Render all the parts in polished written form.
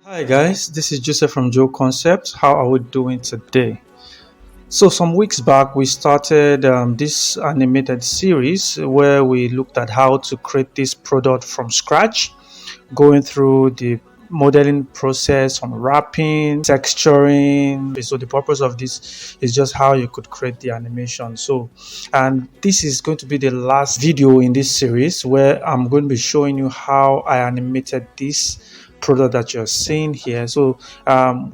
Hi guys, this is Joseph from Jouleconcepts. How are we doing today? So some weeks back we started this animated series where we looked at how to create this product from scratch, going through the modeling process, unwrapping, texturing. So the purpose of this is just how you could create the animation. And this is going to be the last video in this series where I'm going to be showing you how I animated this product that you're seeing here.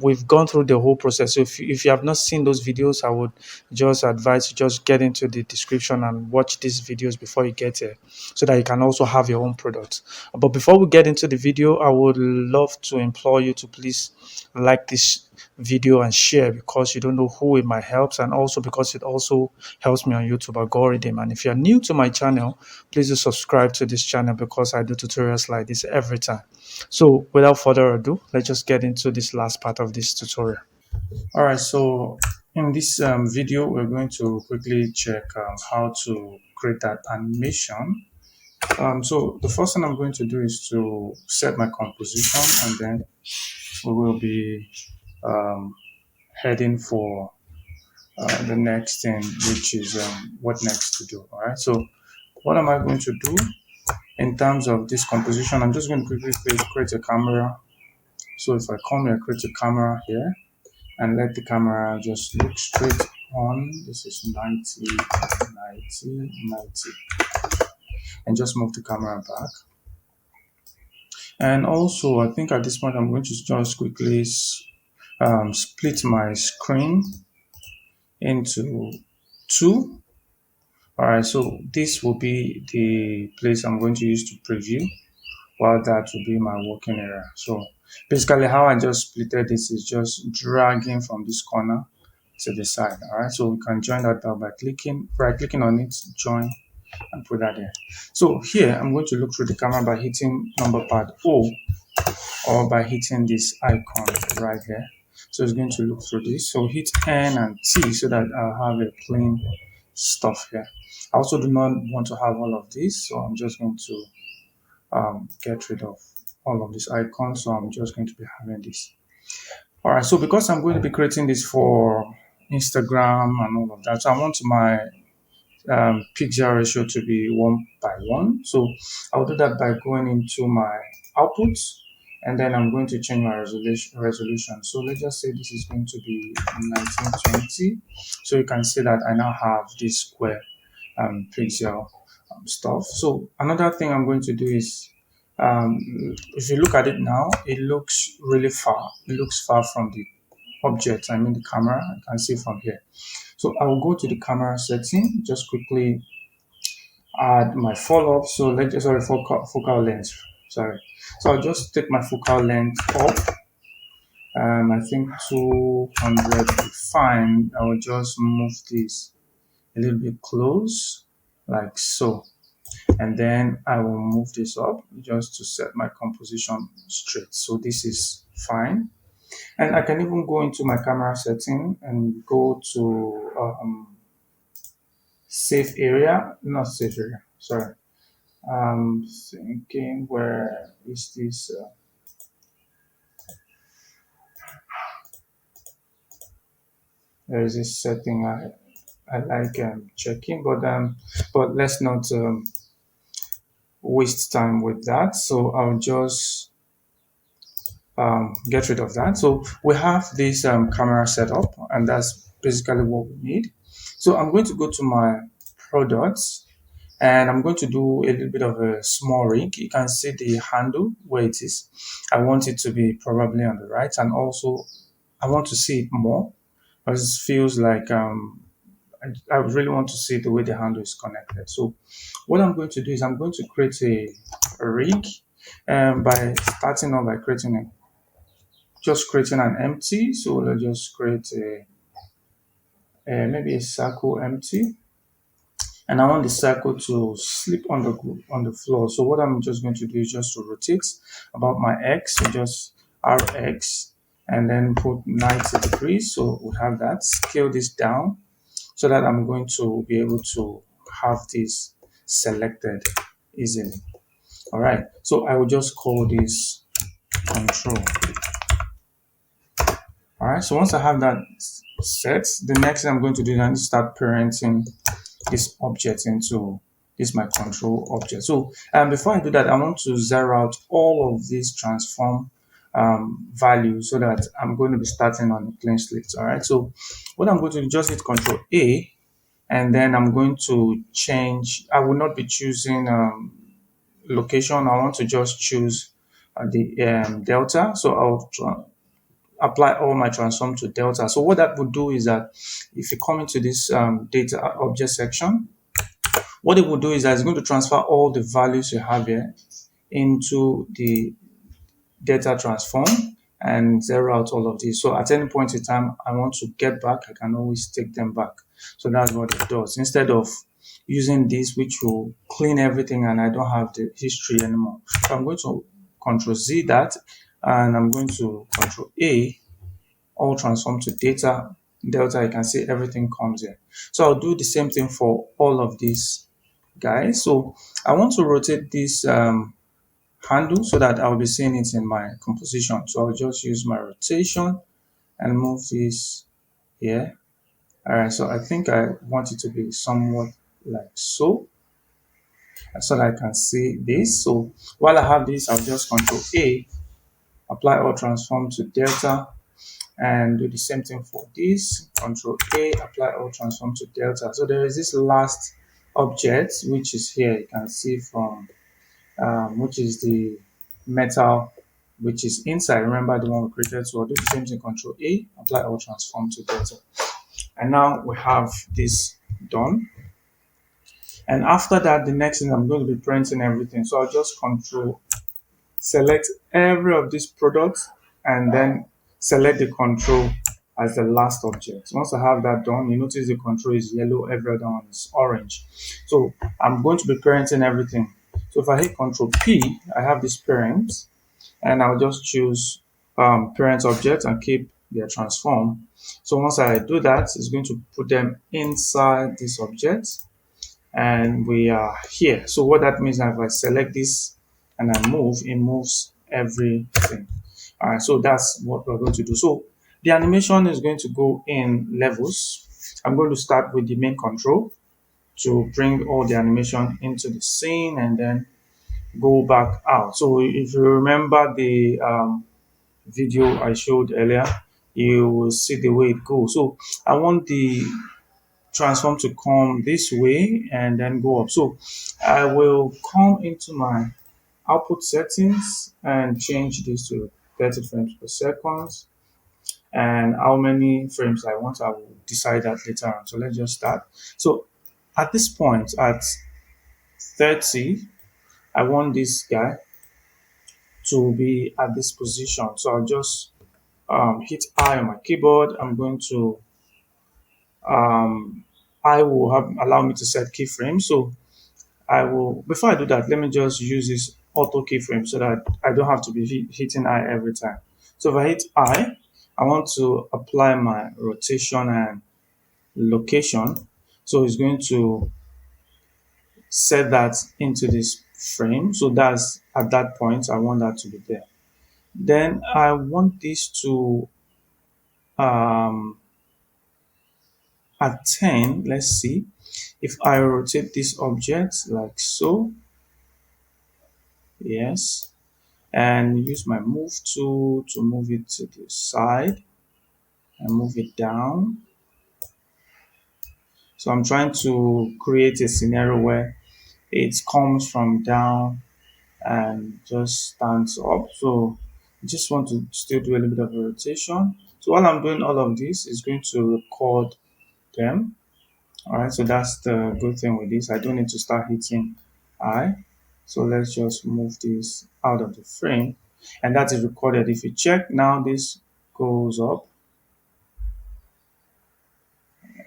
We've gone through the whole process. So if you have not seen those videos, I would just advise you just get into the description and watch these videos before you get here so that you can also have your own product. But before we get into the video, I would love to implore you to please like this video and share, because you don't know who it might help, and also because it also helps me on YouTube algorithm. And if you're new to my channel, please do subscribe to this channel because I do tutorials like this every time. So without further ado, let's just get into this last part of this tutorial. All right, so in this video, we're going to quickly check how to create that animation. So the first thing I'm going to do is to set my composition, and then we will be heading for the next thing, which is what next to do. All right, so what am I going to do in terms of this composition? I'm just going to quickly create a camera. So if I come here, create a camera here, and let the camera just look straight on. This is 90, 90, 90. And just move the camera back. And also, I think at this point, I'm going to just quickly split my screen into two. All right, so this will be the place I'm going to use to preview, while that will be my working area. So basically how I just splitted this is just dragging from this corner to the side. All right, so we can join that by right clicking on it, join, and put that there. So here I'm going to look through the camera by hitting number pad O, or by hitting this icon right here. So it's going to look through this. So hit N and T so that I'll have a plain stuff here. I also do not want to have all of this, so I'm just going to get rid of all of these icons. So I'm just going to be having this. All right, so because I'm going to be creating this for Instagram and all of that, so I want my pixel ratio to be 1:1. So I'll do that by going into my output, and then I'm going to change my resolution. So let's just say this is going to be 1920. So you can see that I now have this square pixel stuff. So another thing I'm going to do is, if you look at it now, it looks really far. It looks far from the object, I mean the camera. I can see from here. So I will go to the camera setting, just quickly add my follow-up. So let's just, focal length. Sorry. So I'll just take my focal length up. I think 200 will be fine. I will just move this a little bit close, like so. And then I will move this up just to set my composition straight. So this is fine. And I can even go into my camera setting and go to safe area, not safe area, sorry. I'm thinking, where is this? There is this setting I like checking, but let's not waste time with that. So I'll just get rid of that. So we have this camera setup, and that's basically what we need. So I'm going to go to my products, and I'm going to do a little bit of a small rig. You can see the handle where it is. I want it to be probably on the right, and also I want to see it more, because it feels like I really want to see the way the handle is connected. So what I'm going to do is I'm going to create a rig by starting off by creating an empty. So let's just create maybe a circle empty, and I want the circle to slip on the floor. So what I'm just going to do is just to rotate about my X, so just RX, and then put 90 degrees. So we have that. Scale this down so that I'm going to be able to have this selected easily. All right, so I will just call this control. right, so once I have that set, the next thing I'm going to do is I need to start parenting this object into this my control object. So before I do that, I want to zero out all of these transform values so that I'm going to be starting on a clean slate. All right, so what I'm going to do, just hit Control A, and then I'm going to change. I will not be choosing location. I want to just choose the delta. So I'll apply all my transform to delta. So what that would do is that if you come into this data object section, what it will do is that it's going to transfer all the values you have here into the data transform and zero out all of these. So at any point in time I want to get back, I can always take them back. So that's what it does. Instead of using this, which will clean everything and I don't have the history anymore. So I'm going to Control Z that, and I'm going to Control A, all transform to data. Delta, you can see everything comes here. So I'll do the same thing for all of these guys. So I want to rotate this handle so that I'll be seeing it in my composition. So I'll just use my rotation and move this here. All right, so I think I want it to be somewhat like so that I can see this. So while I have this, I'll just Control A, apply all transform to delta, and do the same thing for this. Control A, apply all transform to delta. So there is this last object which is here. You can see from which is the metal which is inside. Remember the one we created. So I'll do the same thing. Control A, apply all transform to delta, and now we have this done. And after that, the next thing I'm going to be printing everything. So I'll just Control select every of these products and then select the control as the last object. Once I have that done, you notice the control is yellow, every other one is orange. So I'm going to be parenting everything. So if I hit Control P, I have this parent, and I'll just choose parent object and keep their transform. So once I do that, it's going to put them inside this object, and we are here. So what that means, if I select this and I move, it moves everything. All right, so that's what we're going to do. So the animation is going to go in levels. I'm going to start with the main control to bring all the animation into the scene and then go back out. So if you remember the video I showed earlier, you will see the way it goes. So I want the transform to come this way and then go up. So I will come into my output settings and change this to 30 frames per second, and how many frames I want, I will decide that later on. So let's just start. So at this point at 30, I want this guy to be at this position. So I'll just hit I on my keyboard. I'm going to I will have allow me to set keyframes. So I will, before I do that, let me just use this auto keyframe so that I don't have to be hitting I every time. So if I hit I want to apply my rotation and location. So it's going to set that into this frame. So that's at that point, I want that to be there. Then I want this to, at 10, let's see, if I rotate this object like so, yes, and use my move tool to move it to the side and move it down. So I'm trying to create a scenario where it comes from down and just stands up. So I just want to still do a little bit of a rotation. So while I'm doing all of this, it's going to record them. All right, so that's the good thing with this. I don't need to start hitting I. So let's just move this out of the frame, and that is recorded. If you check now, this goes up,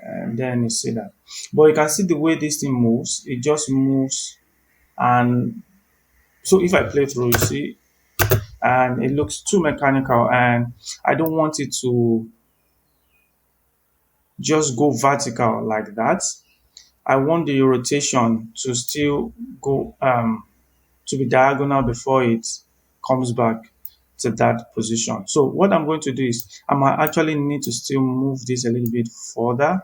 and then you see that. But you can see the way this thing moves, it just moves. And so if I play through, you see, and it looks too mechanical, and I don't want it to just go vertical like that. I want the rotation to still go to be diagonal before it comes back. to that position. So what I'm going to do is I might actually need to still move this a little bit further,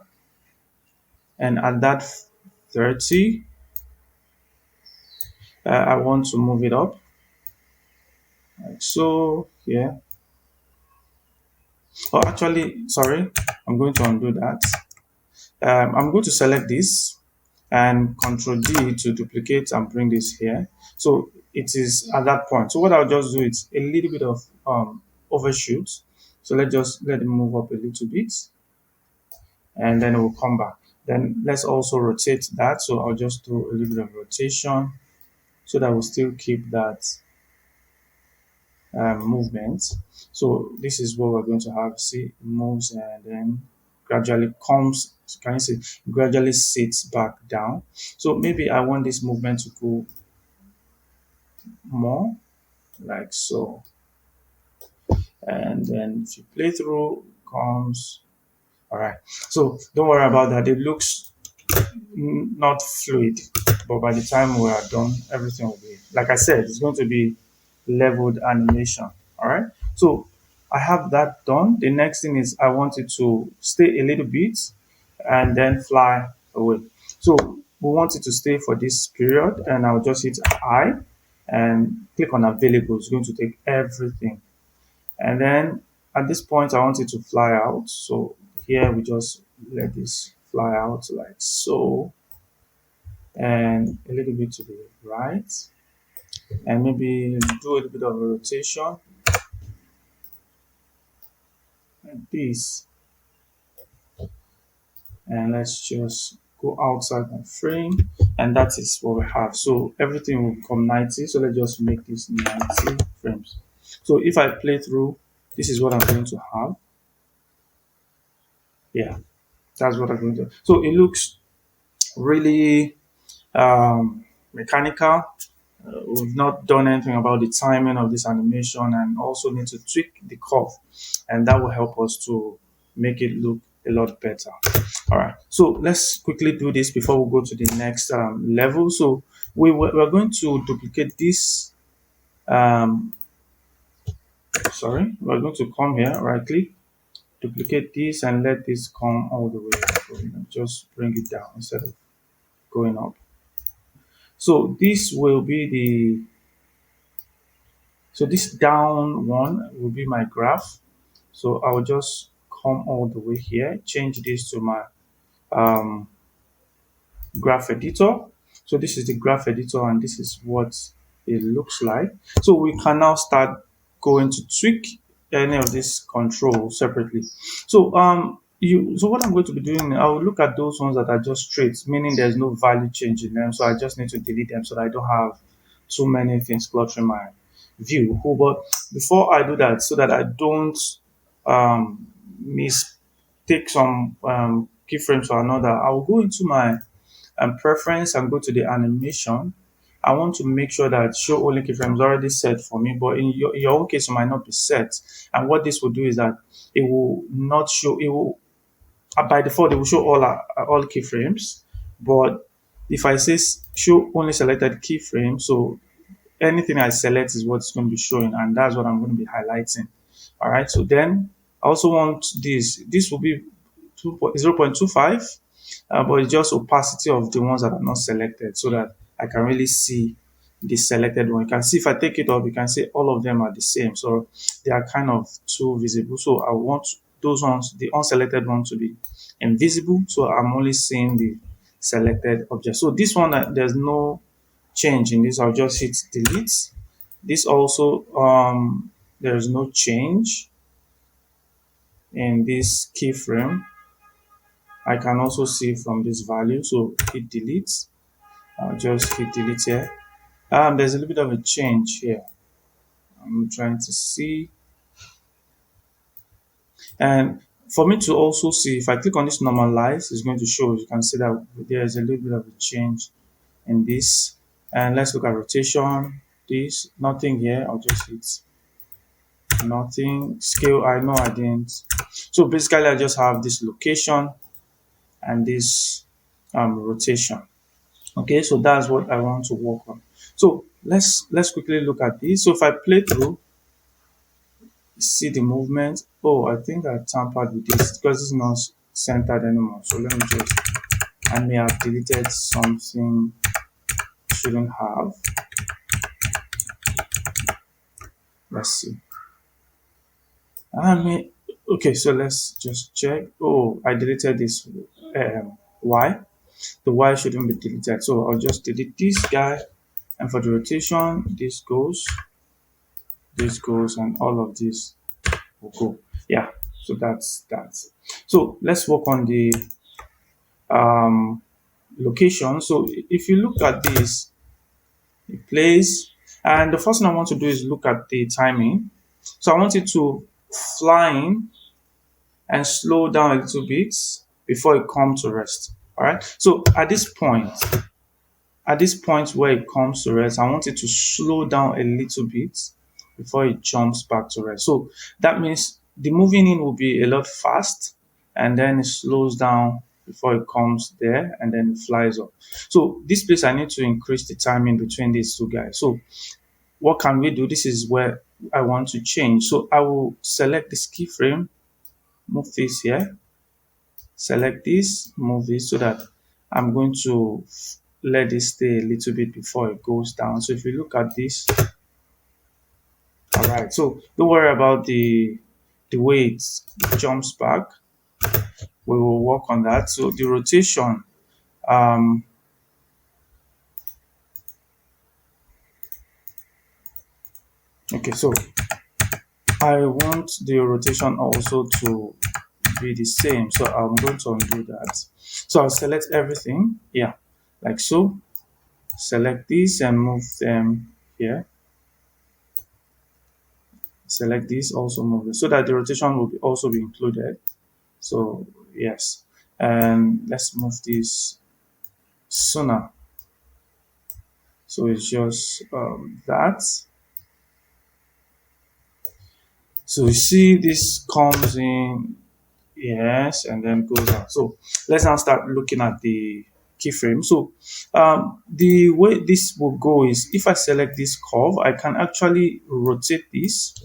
and at that 30, I want to move it up like so here. Oh, actually, sorry, I'm going to undo that. I'm going to select this and Control D to duplicate and bring this here. So it is at that point. So what I'll just do is a little bit of overshoot. So let it move up a little bit, and then it will come back. Then let's also rotate that. So I'll just do a little bit of rotation so that we'll still keep that movement. So this is what we're going to have. See, it moves and then gradually comes, can you see, gradually sits back down. So maybe I want this movement to go more like so. And then if you play through, comes. All right. So don't worry about that. It looks not fluid, but by the time we are done, everything will be, like I said, it's going to be leveled animation. All right. So I have that done. The next thing is I want it to stay a little bit and then fly away. So we want it to stay for this period, and I'll just hit I and click on available. It's going to take everything. And then at this point, I want it to fly out. So here we just let this fly out like so, and a little bit to the right, and maybe do a little bit of a rotation like this. And let's just go outside my frame, and that is what we have. So everything will become 90. So let's just make this 90 frames. So if I play through, this is what I'm going to have. Yeah, that's what I'm going to. So it looks really mechanical. We've not done anything about the timing of this animation, and also need to tweak the curve, and that will help us to make it look a lot better. All right, so let's quickly do this before we go to the next level. So we're going to duplicate this. Sorry, we're going to come here, right click, duplicate this, and let this come all the way up. So, just bring it down instead of going up. So this will be the, so this down one will be my graph. So I'll just come all the way here, change this to my um, graph editor. So this is the graph editor, and this is what it looks like. So we can now start going to tweak any of these controls separately. So so what I'm going to be doing, I will look at those ones that are just straight, meaning there's no value change in them. So I just need to delete them so that I don't have too many things cluttering my view. But before I do that, so that I don't take some keyframes or another, I will go into my preference and go to the animation. I want to make sure that show only keyframes already set for me, but in your own case, it might not be set. And what this will do is that it will not show, it will, by default, it will show all keyframes. But if I say show only selected keyframe, so anything I select is what's going to be showing, and that's what I'm going to be highlighting. All right, so then I also want this will be 0.25, but it's just opacity of the ones that are not selected so that I can really see the selected one. You can see if I take it off, you can see all of them are the same. So they are kind of too visible. So I want those ones, the unselected ones, to be invisible. So I'm only seeing the selected object. So this one, there's no change in this. I'll just hit delete. This also, there's no change in this keyframe. I can also see from this value. So hit delete. I'll just hit delete here. There's a little bit of a change here. I'm trying to see. And for me to also see, if I click on this normalize, it's going to show. You can see that there's a little bit of a change in this. And let's look at rotation. This, nothing here. I'll just hit nothing. Scale, I know I didn't. So basically, I just have this location and this rotation. Okay, so that's what I want to work on. So let's quickly look at this. So if I play through, see the movement. Oh, I think I tampered with this because it's not centered anymore. So let me just, I may have deleted something I shouldn't have. Let's see. Okay, so let's just check. Oh, I deleted this Y. The Y shouldn't be deleted. So I'll just delete this guy. And for the rotation, this goes, and all of this will go. Yeah, so that's that. So let's work on the um, location. So if you look at this, it plays, and the first thing I want to do is look at the timing. So I want it to fly in and slow down a little bit before it comes to rest. All right. So at this point where it comes to rest, I want it to slow down a little bit before it jumps back to rest. So that means the moving in will be a lot fast, and then it slows down before it comes there, and then it flies up. So this place I need to increase the timing between these two guys. So what can we do? This is where I want to change. So I will select this keyframe, move this here, select this, move this, so that I'm going to let this stay a little bit before it goes down. So if you look at this, all right, so don't worry about the way it jumps back. We will work on that. So the rotation, um, okay, so I want the rotation also to be the same. So I'm going to undo that. So I'll select everything, yeah, like so. Select this and move them here. Select this, also move it, so that the rotation will also be included. So yes, and let's move this sooner. So it's just that. So you see this comes in, yes, and then goes out. So let's now start looking at the keyframe. So the way this will go is, if I select this curve, I can actually rotate this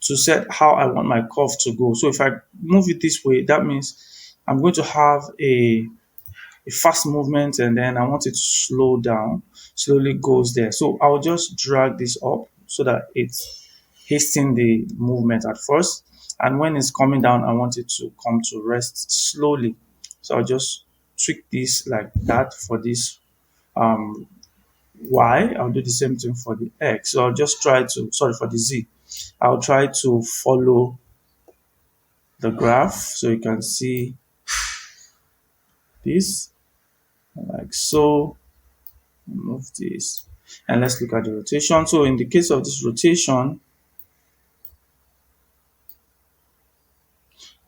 to set how I want my curve to go. So if I move it this way, that means I'm going to have a fast movement, and then I want it to slow down, slowly goes there. So I'll just drag this up so that it's hastening the movement at first. And when it's coming down, I want it to come to rest slowly. So I'll just tweak this like that for this Y. I'll do the same thing for the X. So I'll just try to, sorry, for the Z. I'll try to follow the graph so you can see this like so. Move this, and let's look at the rotation. So in the case of this rotation,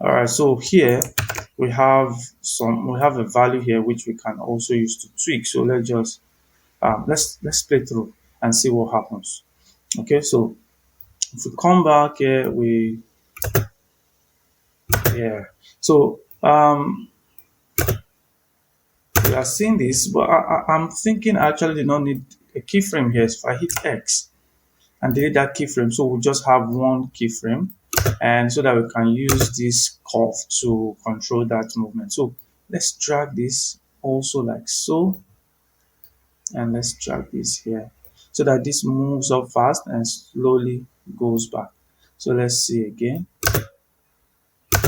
all right, so here we have a value here which we can also use to tweak. So let's just let's play through and see what happens. Okay, so if we come back here, so we are seeing this, but I'm thinking I actually did not need a keyframe here. So if I hit X and delete that keyframe, so we'll just have one keyframe, and so that we can use this curve to control that movement. So let's drag this also like so, and let's drag this here so that this moves up fast and slowly goes back. So let's see again.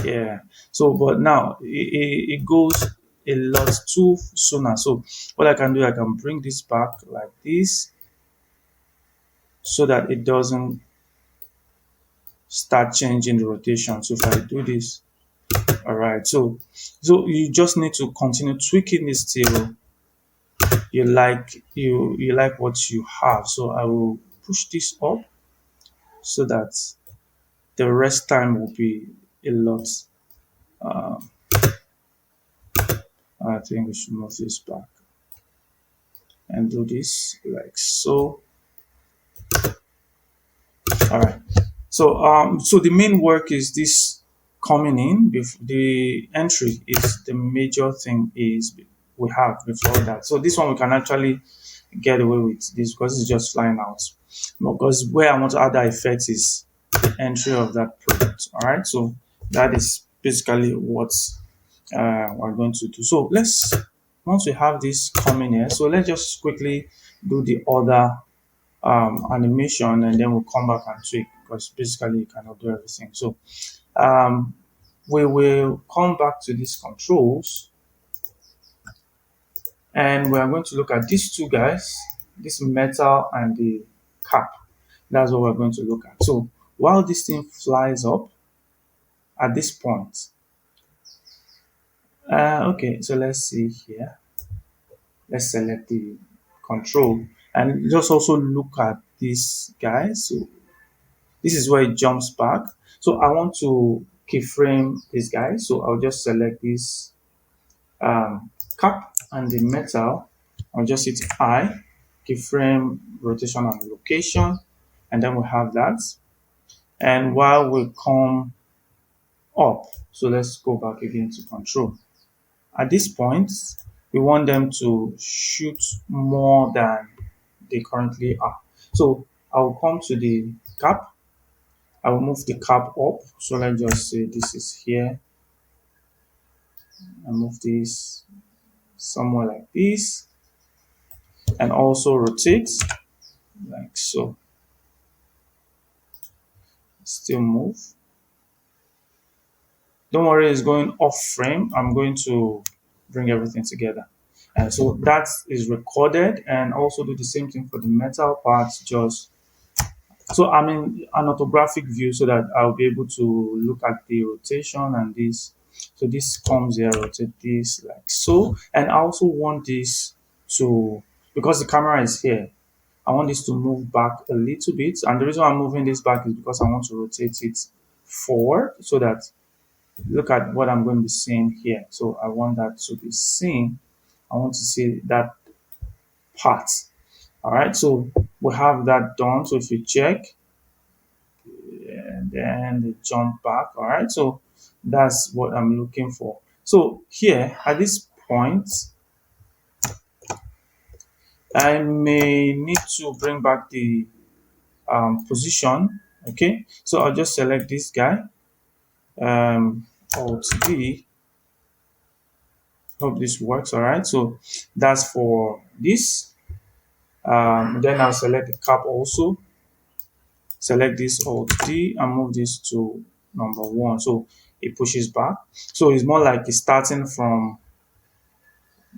Yeah, so but now it goes a lot too sooner. So what I can do, I can bring this back like this so that it doesn't start changing the rotation. So if I do this, all right, so you just need to continue tweaking this till you like what you have. So I will push this up so that the rest time will be a lot. I think we should move this back and do this like so. All right, so the main work is this coming in. The entry is the major thing is we have before that. So this one we can actually get away with this because it's just flying out. Because where I want to add that effect is entry of that product. All right, so that is basically what we're going to do. So once we have this coming here, so let's just quickly do the other animation, and then we'll come back and tweak, because basically you cannot do everything. So we will come back to these controls, and we are going to look at these two guys, this metal and the cap. That's what we're going to look at. So while this thing flies up at this point, okay, so let's see here. Let's select the control, and just also look at this guy. So this is where it jumps back. So I want to keyframe this guy. So I'll just select this cap and the metal. I'll just hit I, keyframe, rotation and location, and then we have that. And while we come up, so let's go back again to control. At this point, we want them to shoot more than they currently are. So I'll come to the cap. I will move the cap up. So let's just say this is here. I move this somewhere like this, and also rotate like so. Still move. Don't worry, it's going off frame. I'm going to bring everything together. And so that is recorded, and also do the same thing for the metal parts. Just so I'm in an orthographic view so that I'll be able to look at the rotation and this. So this comes here, rotate this like so. And I also want this to, because the camera is here, I want this to move back a little bit. And the reason I'm moving this back is because I want to rotate it forward, so that, look at what I'm going to be seeing here. So I want that to be seen. I want to see that part. All right, so we have that done. So if you check, and then they jump back. All right, so that's what I'm looking for. So here at this point, I may need to bring back the position. Okay, so I'll just select this guy, Alt D. Hope this works. All right, so that's for this. Then I'll select the cap also. Select this Alt D and move this to number 1. So it pushes back. So it's more like it's starting from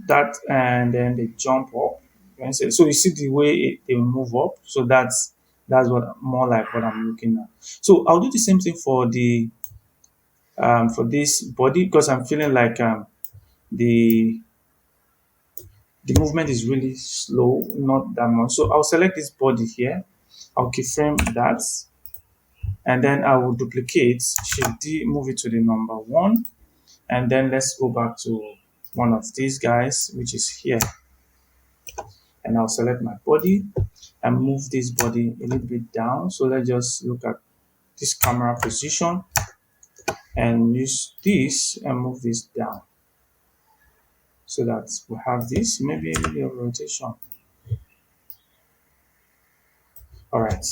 that, and then they jump up. So you see the way they move up. So that's what more like what I'm looking at. So I'll do the same thing for the for this body, because I'm feeling like the movement is really slow, not that much. So I'll select this body here. I'll keyframe that, and then I will duplicate, Shift D, move it to the number 1, and then let's go back to one of these guys, which is here, and I'll select my body and move this body a little bit down. So let's just look at this camera position and use this and move this down, so that we have this, maybe a little rotation. All right.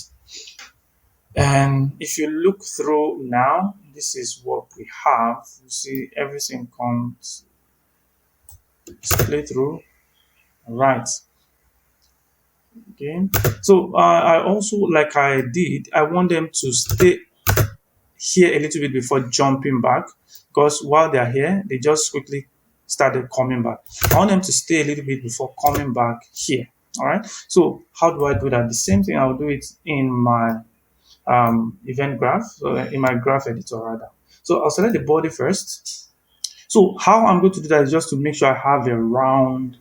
And if you look through now, this is what we have. You see everything comes play through. All right. Okay. So I also, like I did, I want them to stay here a little bit before jumping back, because while they're here, they just quickly started coming back. I want them to stay a little bit before coming back here. All right. So how do I do that? The same thing, I'll do it in my event graph, so in my graph editor rather. So I'll select the body first. So how I'm going to do that is just to make sure I have a round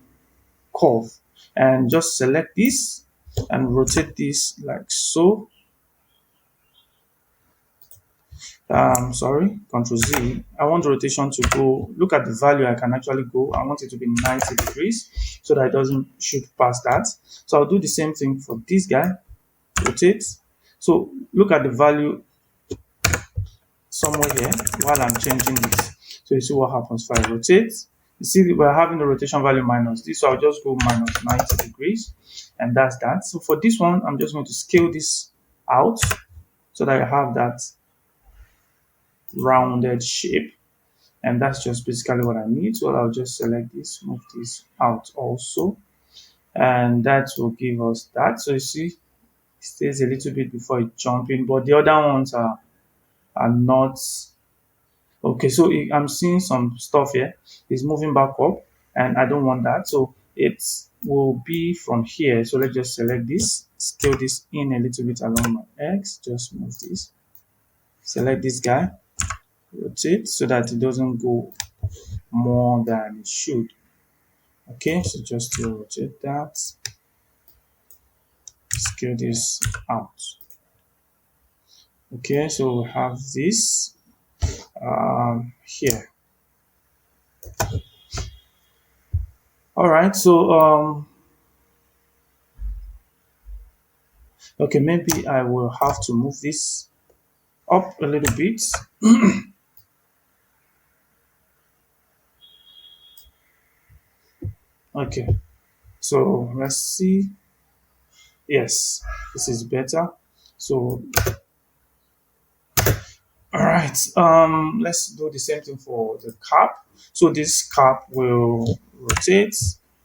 curve, and just select this and rotate this like so. Sorry, Control Z. I want the rotation to go, look at the value I can actually go. I want it to be 90 degrees so that it doesn't shoot past that. So I'll do the same thing for this guy, rotate. So look at the value somewhere here while I'm changing this. So you see what happens if I rotate. You see we're having the rotation value minus this, so I'll just go minus 90 degrees, and that's that. So for this one, I'm just going to scale this out so that I have that rounded shape. And that's just basically what I need. So I'll just select this, move this out also. And that will give us that. So you see, it stays a little bit before it jump in, but the other ones are not. Okay, so I'm seeing some stuff here. It's moving back up, and I don't want that. So it will be from here. So let's just select this, scale this in a little bit along my X. Just move this. Select this guy, rotate so that it doesn't go more than it should. Okay, so just to rotate that, scale this out. Okay, so we have this here. All right, so okay, maybe I will have to move this up a little bit. Okay, so let's see. Yes, this is better. So all right, let's do the same thing for the cap. So this cap will rotate.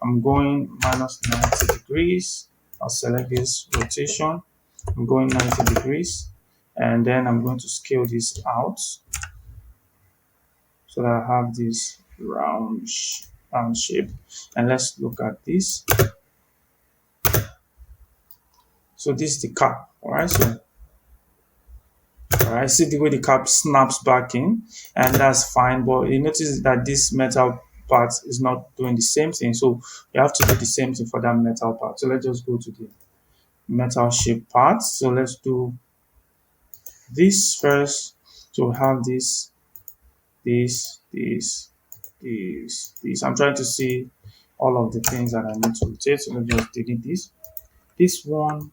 I'm going minus 90 degrees. I'll select this rotation. I'm going 90 degrees, and then I'm going to scale this out so that I have this round shape. And let's look at this. So this is the cap, all right? So all right, see the way the cap snaps back in, and that's fine. But you notice that this metal part is not doing the same thing. So you have to do the same thing for that metal part. So let's just go to the metal shape part. So let's do this first. So we have this, this, this, this. I'm trying to see all of the things that I need to rotate. So let's just delete this. This one.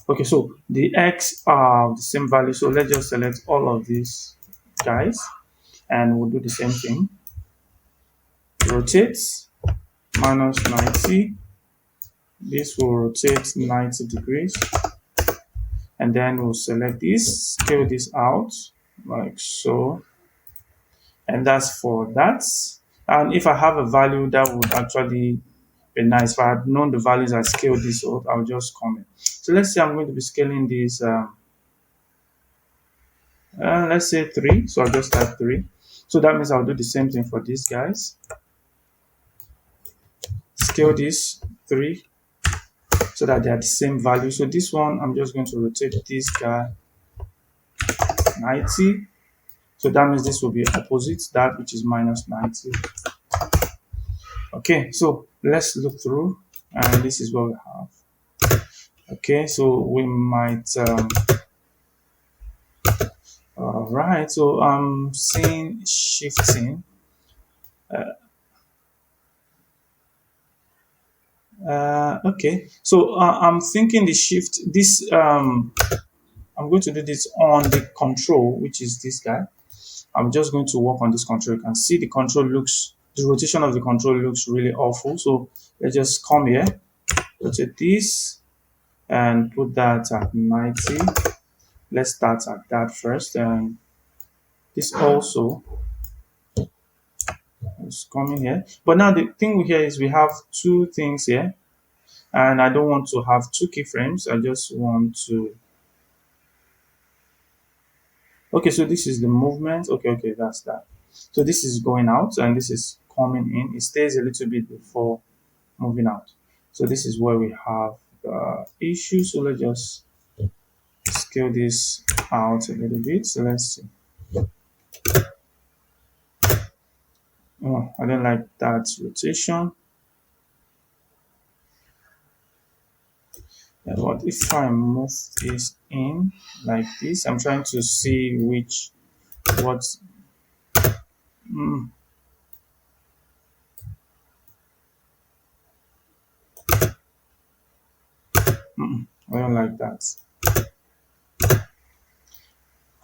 Okay, so the X are the same value. So let's just select all of these guys and we'll do the same thing. Rotate minus 90. This will rotate 90 degrees. And then we'll select this, scale this out like so. And that's for that. And if I have a value that would actually be nice, if I had known the values I scaled this out, I'll just comment. So let's say I'm going to be scaling this, let's say 3. So I'll just type 3. So that means I'll do the same thing for these guys. Scale this 3 so that they are the same value. So this one, I'm just going to rotate this guy 90. So that means this will be opposite that, which is minus 90. Okay, so let's look through, and this is what we have. Okay, so we might all right, so I'm seeing shifting. Okay, so I'm thinking the shift this I'm going to do this on the control, which is this guy. I'm just going to work on this control. You can see the control looks, the rotation of the control looks really awful. So let's just come here, rotate this, and put that at 90. Let's start at that first. And this also is coming here. But now the thing here is we have two things here. And I don't want to have two keyframes. I just want to. Okay, so this is the movement. Okay, that's that. So this is going out and this is coming in. It stays a little bit before moving out. So this is where we have the issue. So let's just scale this out a little bit. So let's see. Oh, I don't like that rotation. Yeah, but if I move this in like this, I'm trying to see what. I don't like that.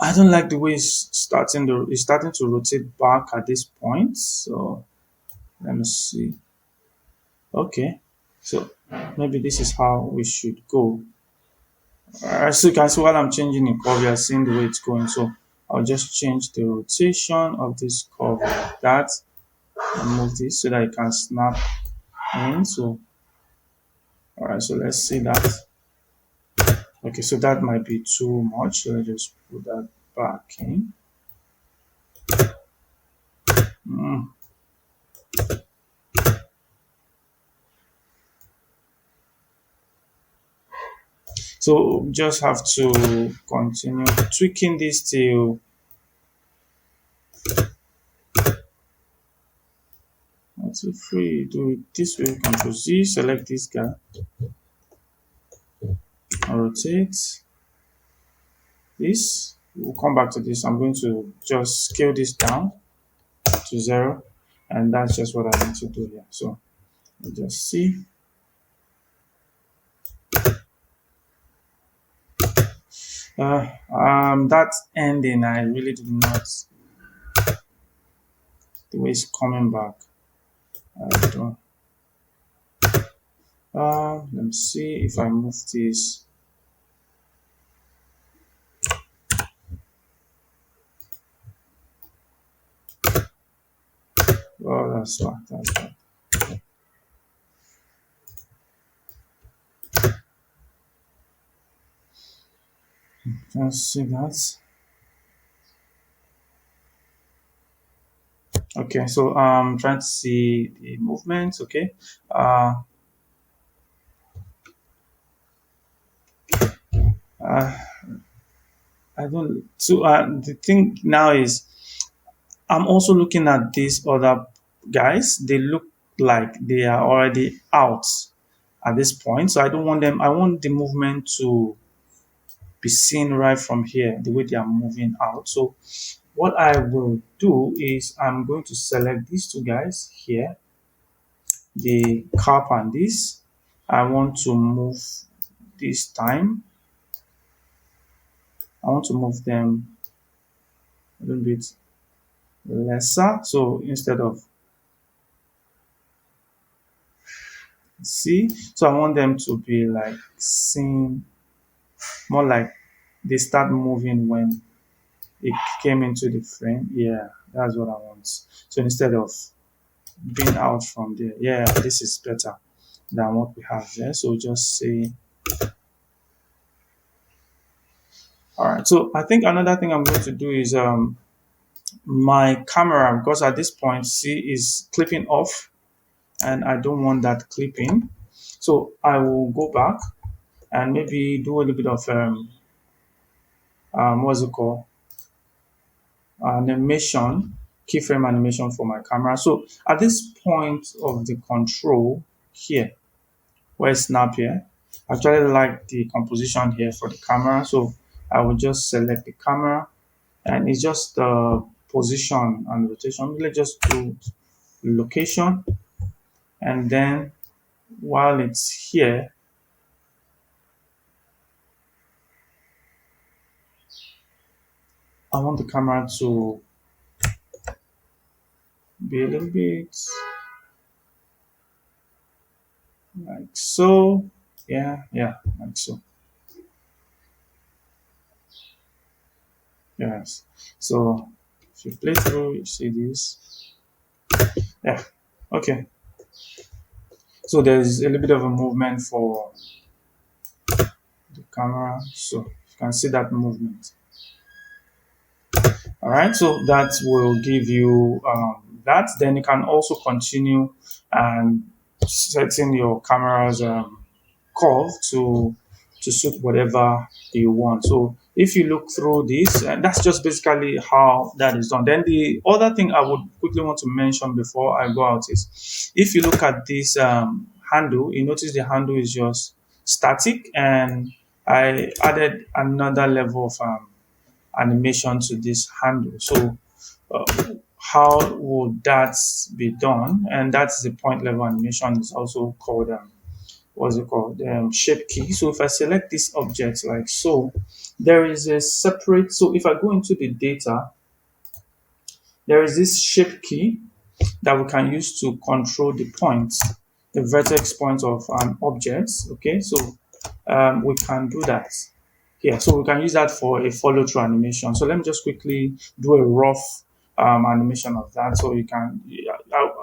I don't like the way it's starting to rotate back at this point. So let me see. Okay, so maybe this is how we should go. As you can see, while I'm changing the curve, you're seeing the way it's going. So I'll just change the rotation of this curve like that and move this so that it can snap in. So, all right, so let's see that. Okay, so that might be too much. So let's just put that back in. Mm. So just have to continue tweaking this till let's see free. Do it this way. Control Z, select this guy, rotate this. We'll come back to this. I'm going to just scale this down to 0, and that's just what I need to do here. So you just see. That ending, I really did not. The way it's coming back, I don't. Let me see if I move this. Oh, that's right. That's right. Let's see that. Okay, so I'm trying to see the movements. Okay. I don't. So the thing now is, I'm also looking at these other guys. They look like they are already out at this point. So I don't want them. I want the movement to be seen right from here, the way they are moving out. So what I will do is I'm going to select these two guys here, the cap and this. I want to move this time. I want to move them a little bit lesser. So instead of see, so I want them to be like seen more like they start moving when it came into the frame. Yeah, that's what I want. So instead of being out from there, yeah, this is better than what we have there. So just say, all right. So I think another thing I'm going to do is my camera, because at this point C is clipping off and I don't want that clipping. So I will go back and maybe do a little bit of what's it called, animation, keyframe animation for my camera. So at this point of the control here, where it's snap here, I actually like the composition here for the camera. So I will just select the camera and it's just the position and rotation. Let's just do location, and then while it's here, I want the camera to be a little bit like so. Yeah, like so. Yes. So if you play through, you see this. Yeah. Okay. So there's a little bit of a movement for the camera. So you can see that movement. All right. So that will give you that. Then you can also continue and setting your camera's curve to suit whatever you want. So if you look through this, that's just basically how that is done. Then the other thing I would quickly want to mention before I go out is, if you look at this handle, you notice the handle is just static, and I added another level of animation to this handle. So how would that be done? And that's the point level animation. Is also called what's it called, shape key. So if I select this object like so, there is a separate, so if I go into the data, there is this shape key that we can use to control the points. the vertex point of an object. Okay, so we can do that here. So we can use that for a follow through animation. So let me just quickly do a rough animation of that. So you can,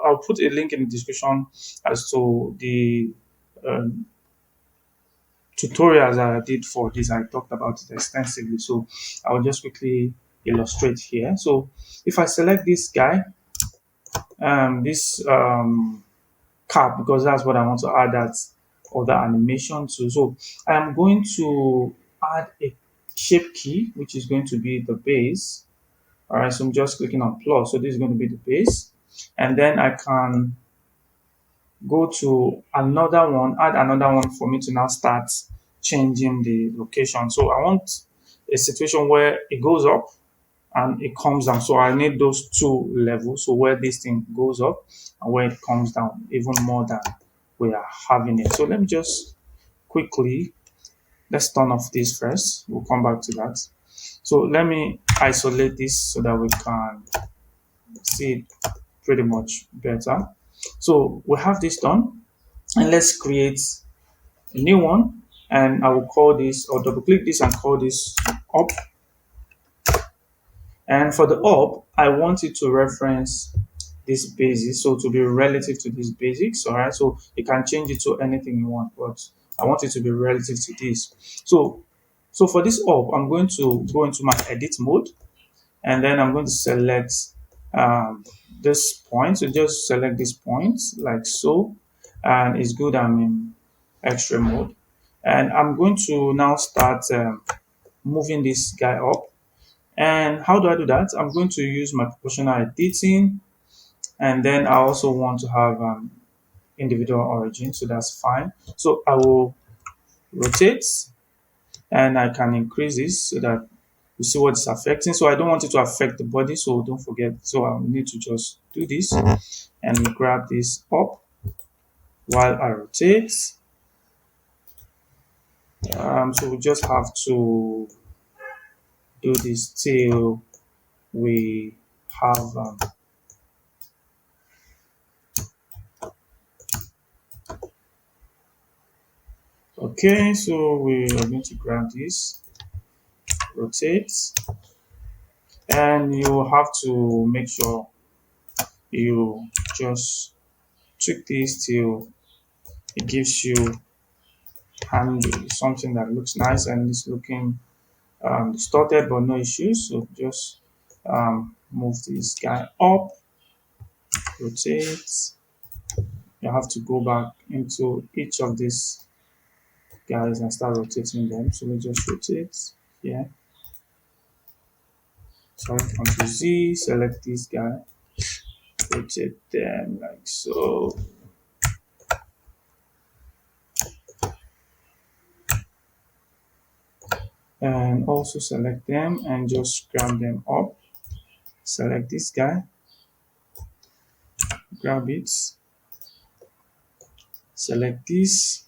I'll put a link in the description as to the um, tutorials that I did for this. I talked about it extensively. So I'll just quickly illustrate here. So if I select this guy, this cap, because that's what I want to add that other animation to. So I am going to add a shape key, which is going to be the base. All right, so I'm just clicking on plus. So this is going to be the base. And then I can go to another one, add another one for me to now start changing the location. So I want a situation where it goes up and it comes down. So I need those two levels. So where this thing goes up and where it comes down, even more than we are having it. So let me just quickly, let's turn off this first. We'll come back to that. So let me isolate this so that we can see it pretty much better. So we have this done, and let's create a new one. And I will call this, or double click this and call this up. And for the up, I want it to reference this basis, so to be relative to these basics. All right, so you can change it to anything you want, but I want it to be relative to this. So for this up, I'm going to go into my edit mode, and then I'm going to select this point. So just select this point like so, and it's good I'm in X-ray mode. And I'm going to now start moving this guy up. And how do I do that? I'm going to use my proportional editing, and then I also want to have individual origin, so that's fine. So I will rotate, and I can increase this so that you see what it's affecting. So I don't want it to affect the body, so don't forget. So I need to just do this and grab this up while I rotate. So we just have to do this till we have okay, so we are going to grab this, rotate, and you have to make sure you just tweak this till it gives you something that looks nice and is looking distorted, but no issues. So just move this guy up, rotate. You have to go back into each of these guys and start rotating them. So we just rotate here. Sorry, Ctrl Z, select this guy, rotate them like so. And also select them and just grab them up. Select this guy, grab it, select this,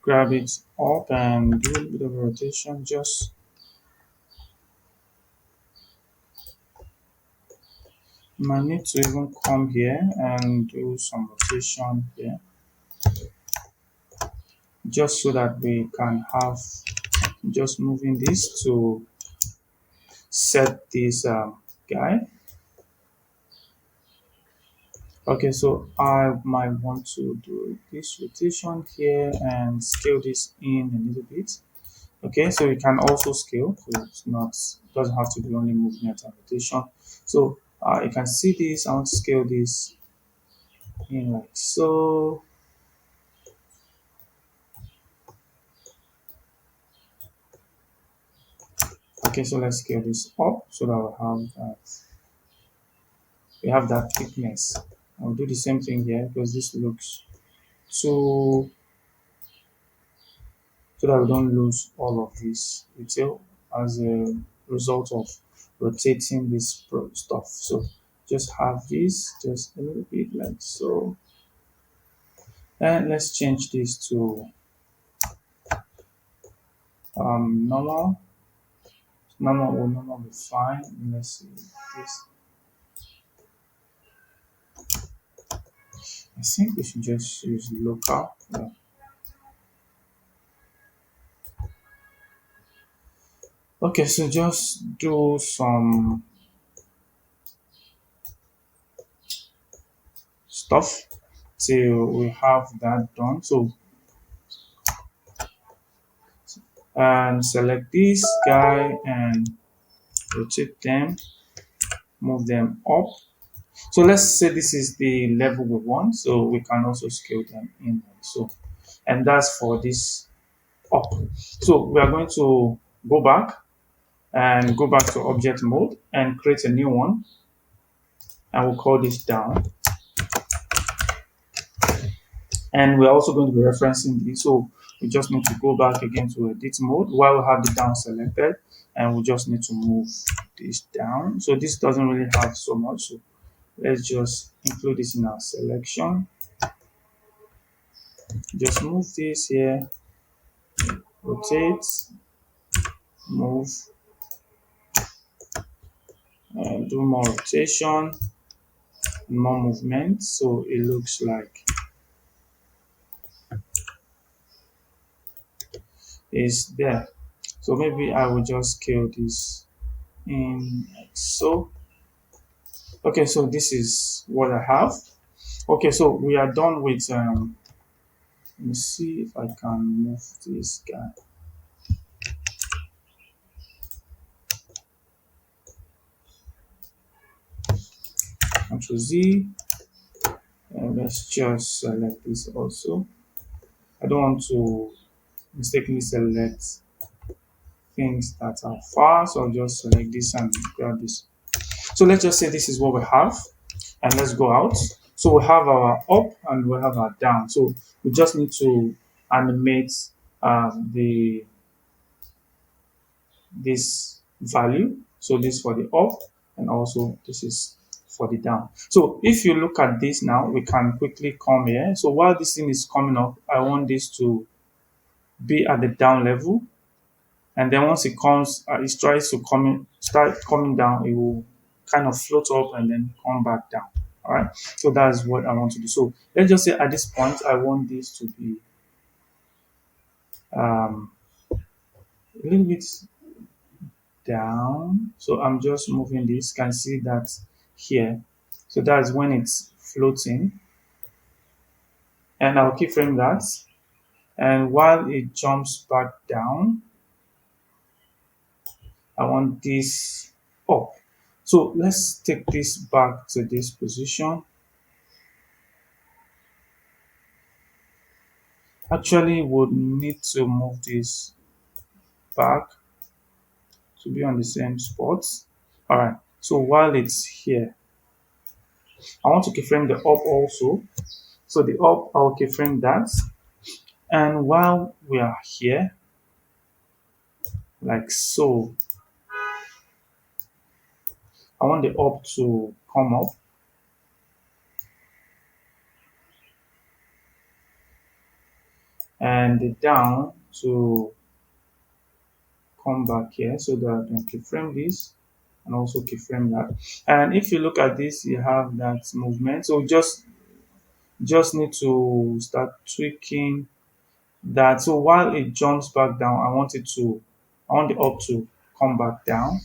grab it up and do a little bit of rotation. Just might need to even come here and do some rotation here, just so that we can have just moving this to set this guy. Okay, so I might want to do this rotation here and scale this in a little bit. Okay, so you can also scale, so it's not, doesn't have to be only movement and rotation. So you can see this. I want to scale this in like so. Okay, so let's scale this up so that we have that thickness. I'll do the same thing here because this looks too, so that we don't lose all of this detail as a result of rotating this stuff. So just have this just a little bit like so, and let's change this to normal. Normal will be fine. Let's see this. I think we should just use local. Yeah. Okay, so just do some stuff till we have that done. So and select this guy and rotate them, move them up. So let's say this is the level we want, so we can also scale them in. So, and that's for this up. So we are going to go back and go back to object mode and create a new one. And we'll call this down. And we're also going to be referencing this. So we just need to go back again to edit mode while we have the down selected. And we just need to move this down. So this doesn't really have so much. So let's just include this in our selection. Just move this here, rotate, move, and do more rotation, more movement. So it looks like it's there. So maybe I will just scale this in like so. Okay, so this is what I have. Okay, so we are done with let me see if I can move this guy. Control Z, and let's just select this also. I don't want to mistakenly select things that are far, so I'll just select this and grab this. So let's just say this is what we have, and let's go out. So we have our up and we have our down. So we just need to animate the this value. So this for the up, and also this is for the down. So if you look at this now, we can quickly come here. So while this thing is coming up, I want this to be at the down level, and then once it comes, it tries to start coming down, it will kind of float up and then come back down. All right, so that's what I want to do. So let's just say at this point I want this to be a little bit down. So I'm just moving this. You can see that here. So that's when it's floating, and I'll keyframe that. And while it jumps back down, I want this up. So let's take this back to this position. Actually, would need to move this back to be on the same spot. All right. So while it's here, I want to keyframe the up also. So the up, I'll keyframe that. And while we are here, like so, I want the up to come up. And the down to come back here, so that I can keyframe this and also keyframe that. And if you look at this, you have that movement. So just need to start tweaking that. So while it jumps back down, I want the up to come back down,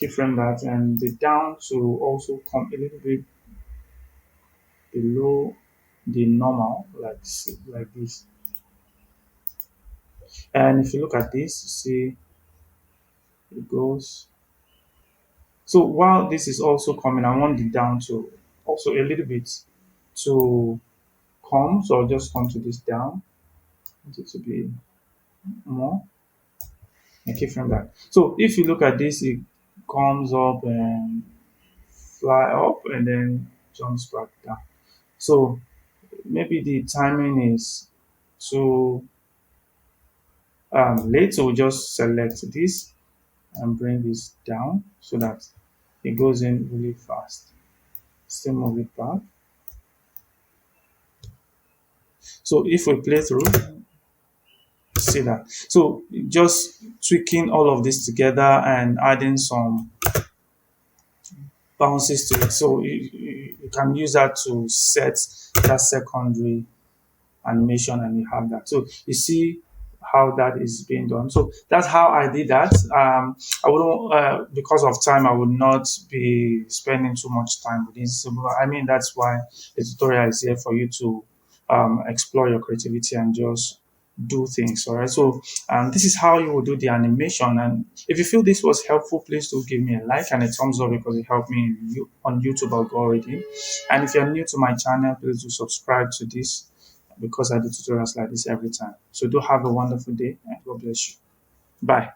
keyframe that, and the down to also come a little bit below the normal, like this. And if you look at this, you see it goes. So while this is also coming, I want the down to also a little bit to come. So I'll just come to this down. I want it to be more. And keyframe that. So if you look at this, it comes up and fly up and then jumps back down. So maybe the timing is too late, so we'll just select this and bring this down so that it goes in really fast. Still move it back. So if we play through, see that. So just tweaking all of this together and adding some bounces to it. So you can use that to set that secondary animation, and you have that. So you see how that is being done. So that's how I did that. I wouldn't, because of time, I would not be spending too much time with this. So, I mean, that's why the tutorial is here for you to explore your creativity and just do things. All right. So this is how you will do the animation. And if you feel this was helpful, please do give me a like and a thumbs up because it helped me on YouTube algorithm. And if you're new to my channel, please do subscribe to this because I do tutorials like this every time. So do have a wonderful day and God bless you. Bye.